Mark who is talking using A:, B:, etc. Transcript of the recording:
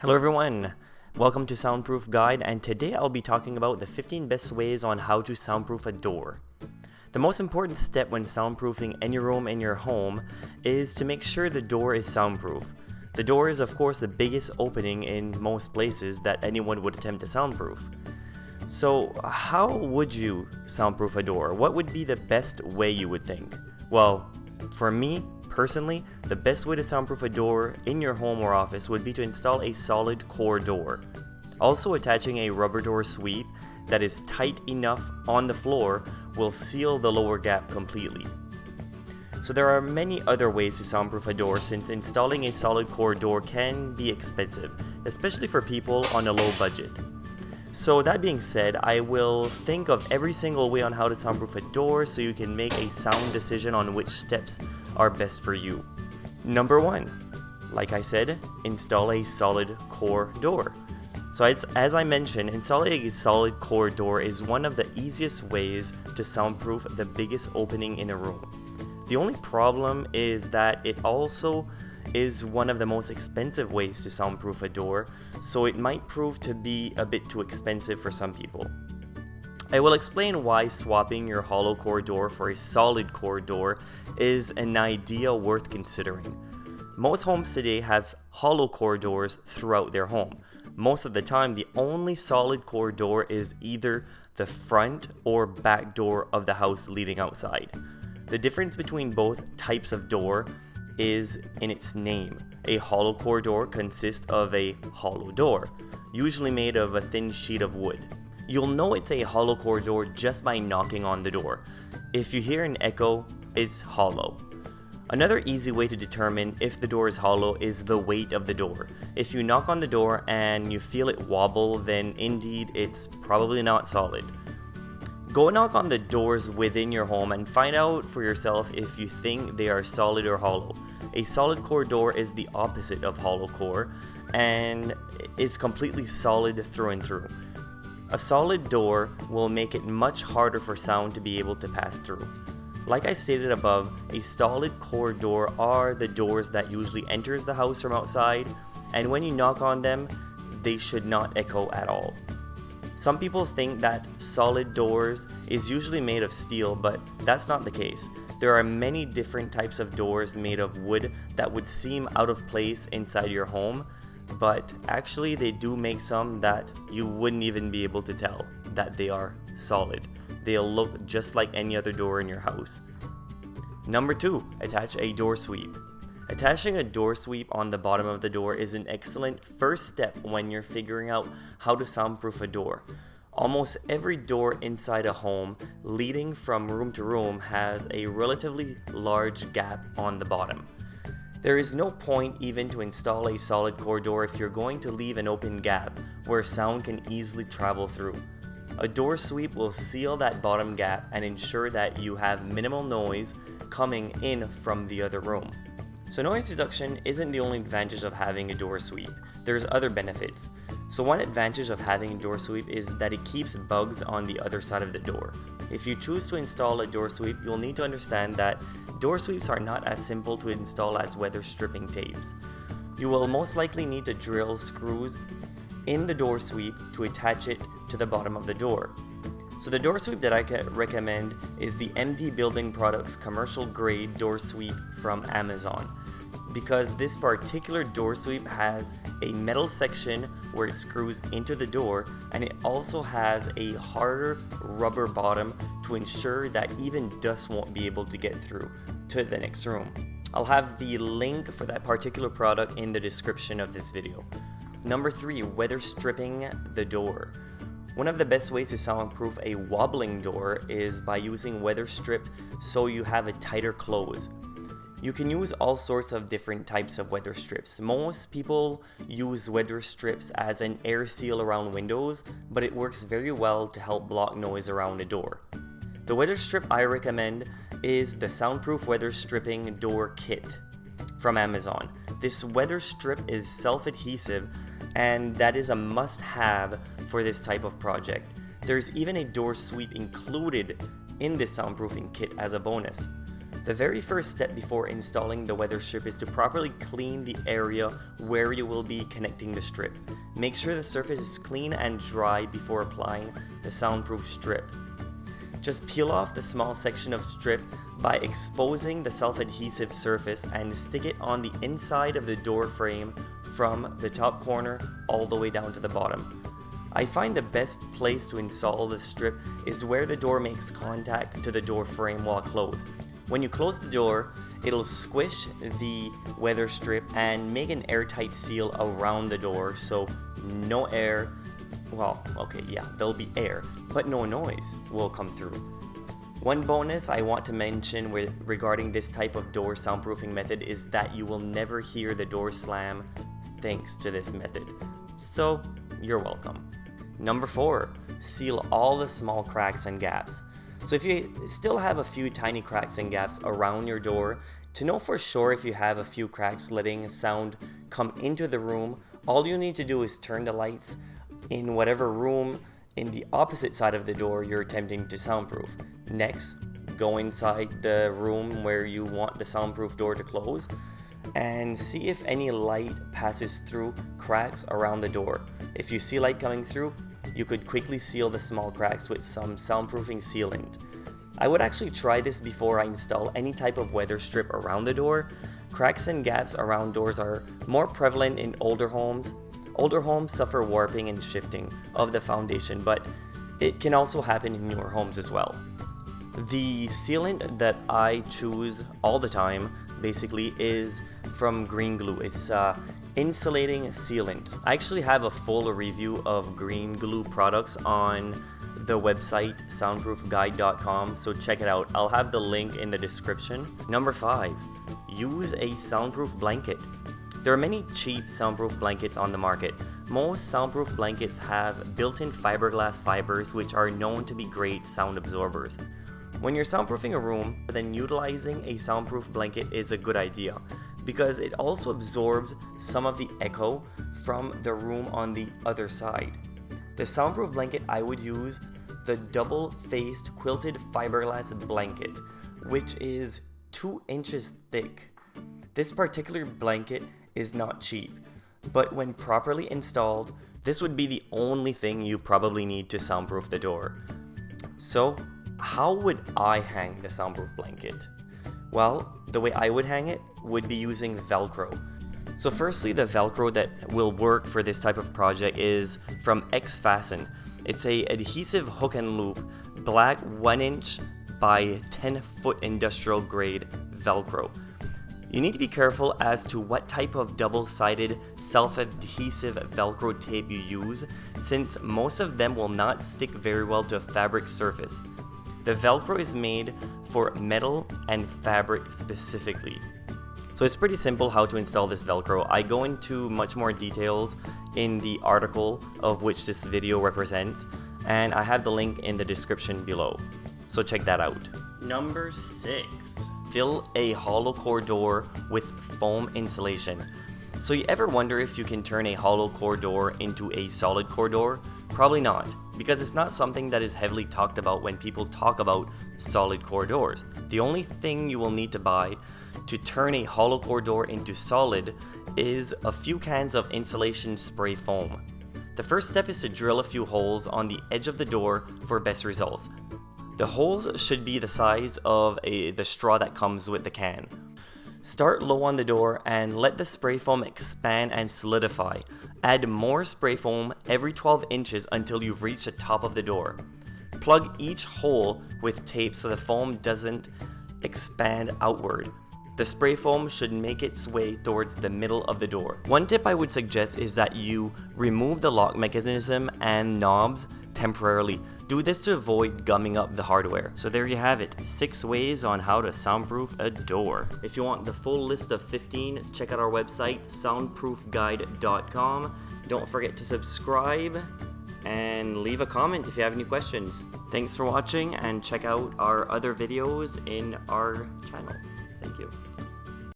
A: Hello everyone, welcome to Soundproof Guide, and today I'll be talking about the 15 best ways on how to soundproof a door. The most important step when soundproofing any room in your home is to make sure the door is soundproof. The door is of course the biggest opening in most places that anyone would attempt to soundproof. So how would you soundproof a door? What would be the best way you would think? Well, for me, personally, the best way to soundproof a door in your home or office would be to install a solid core door. Also, attaching a rubber door sweep that is tight enough on the floor will seal the lower gap completely. So there are many other ways to soundproof a door, since installing a solid core door can be expensive, especially for people on a low budget. So that being said, I will think of every single way on how to soundproof a door so you can make a sound decision on which steps are best for you. Number 1, like I said, install a solid core door. So as I mentioned, installing a solid core door is one of the easiest ways to soundproof the biggest opening in a room. The only problem is that it also is one of the most expensive ways to soundproof a door, so it might prove to be a bit too expensive for some people. I will explain why swapping your hollow core door for a solid core door is an idea worth considering. Most homes today have hollow core doors throughout their home. Most of the time, the only solid core door is either the front or back door of the house leading outside. The difference between both types of door is in its name. A hollow core door consists of a hollow door, usually made of a thin sheet of wood. You'll know it's a hollow core door just by knocking on the door. If you hear an echo, it's hollow. Another easy way to determine if the door is hollow is the weight of the door. If you knock on the door and you feel it wobble, then indeed it's probably not solid. Go knock on the doors within your home and find out for yourself if you think they are solid or hollow. A solid core door is the opposite of hollow core and is completely solid through and through. A solid door will make it much harder for sound to be able to pass through. Like I stated above, a solid core door are the doors that usually enters the house from outside, and when you knock on them, they should not echo at all. Some people think that solid doors is usually made of steel, but that's not the case. There are many different types of doors made of wood that would seem out of place inside your home, but actually they do make some that you wouldn't even be able to tell that they are solid. They'll look just like any other door in your house. Number 2, attach a door sweep. Attaching a door sweep on the bottom of the door is an excellent first step when you're figuring out how to soundproof a door. Almost every door inside a home leading from room to room has a relatively large gap on the bottom. There is no point even to install a solid core door if you're going to leave an open gap where sound can easily travel through. A door sweep will seal that bottom gap and ensure that you have minimal noise coming in from the other room. So noise reduction isn't the only advantage of having a door sweep. There's other benefits. So one advantage of having a door sweep is that it keeps bugs on the other side of the door. If you choose to install a door sweep, you'll need to understand that door sweeps are not as simple to install as weather stripping tapes. You will most likely need to drill screws in the door sweep to attach it to the bottom of the door. So the door sweep that I can recommend is the MD Building Products commercial grade door sweep from Amazon, because this particular door sweep has a metal section where it screws into the door, and it also has a harder rubber bottom to ensure that even dust won't be able to get through to the next room. I'll have the link for that particular product in the description of this video. Number 3, weather stripping the door. One of the best ways to soundproof a wobbling door is by using weather strip so you have a tighter close. You can use all sorts of different types of weather strips. Most people use weather strips as an air seal around windows, but it works very well to help block noise around a door. The weather strip I recommend is the Soundproof Weather Stripping Door Kit from Amazon. This weather strip is self-adhesive, and that is a must-have for this type of project. There's even a door sweep included in this soundproofing kit as a bonus. The very first step before installing the weather strip is to properly clean the area where you will be connecting the strip. Make sure the surface is clean and dry before applying the soundproof strip. Just peel off the small section of strip by exposing the self-adhesive surface and stick it on the inside of the door frame from the top corner all the way down to the bottom. I find the best place to install the strip is where the door makes contact to the door frame while closed. When you close the door, it'll squish the weather strip and make an airtight seal around the door so no air, there'll be air, but no noise will come through. One bonus I want to mention regarding this type of door soundproofing method is that you will never hear the door slam thanks to this method. So, you're welcome. Number 4, seal all the small cracks and gaps. So if you still have a few tiny cracks and gaps around your door, to know for sure if you have a few cracks letting sound come into the room, all you need to do is turn the lights in whatever room in the opposite side of the door you're attempting to soundproof. Next, go inside the room where you want the soundproof door to close and see if any light passes through cracks around the door. If you see light coming through, you could quickly seal the small cracks with some soundproofing sealant. I would actually try this before I install any type of weather strip around the door. Cracks and gaps around doors are more prevalent in older homes. Older homes suffer warping and shifting of the foundation, but it can also happen in newer homes as well. The sealant that I choose all the time basically is from Green Glue. It's insulating sealant. I actually have a full review of Green Glue products on the website soundproofguide.com, so check it out. I'll have the link in the description. Number 5, use a soundproof blanket. There are many cheap soundproof blankets on the market. Most soundproof blankets have built-in fiberglass fibers which are known to be great sound absorbers. When you're soundproofing a room, then utilizing a soundproof blanket is a good idea because it also absorbs some of the echo from the room on the other side. The soundproof blanket I would use the double-faced quilted fiberglass blanket, which is 2 inches thick. This particular blanket is not cheap, but when properly installed, this would be the only thing you probably need to soundproof the door. So, how would I hang the soundproof blanket? Well, the way I would hang it would be using Velcro. So firstly, the Velcro that will work for this type of project is from X-Fasten. It's a adhesive hook and loop, black 1 inch by 10 foot industrial grade Velcro. You need to be careful as to what type of double-sided self-adhesive Velcro tape you use, since most of them will not stick very well to a fabric surface. The Velcro is made for metal and fabric specifically. So it's pretty simple how to install this Velcro. I go into much more details in the article of which this video represents, and I have the link in the description below. So check that out. Number 6. Fill a hollow core door with foam insulation. So you ever wonder if you can turn a hollow core door into a solid core door? Probably not, because it's not something that is heavily talked about when people talk about solid core doors. The only thing you will need to buy to turn a hollow core door into solid is a few cans of insulation spray foam. The first step is to drill a few holes on the edge of the door for best results. The holes should be the size of the straw that comes with the can. Start low on the door and let the spray foam expand and solidify. Add more spray foam every 12 inches until you've reached the top of the door. Plug each hole with tape so the foam doesn't expand outward. The spray foam should make its way towards the middle of the door. One tip I would suggest is that you remove the lock mechanism and knobs temporarily. Do this to avoid gumming up the hardware. So there you have it, 6 ways on how to soundproof a door. If you want the full list of 15, check out our website, soundproofguide.com. Don't forget to subscribe and leave a comment if you have any questions. Thanks for watching and check out our other videos in our channel. Thank you.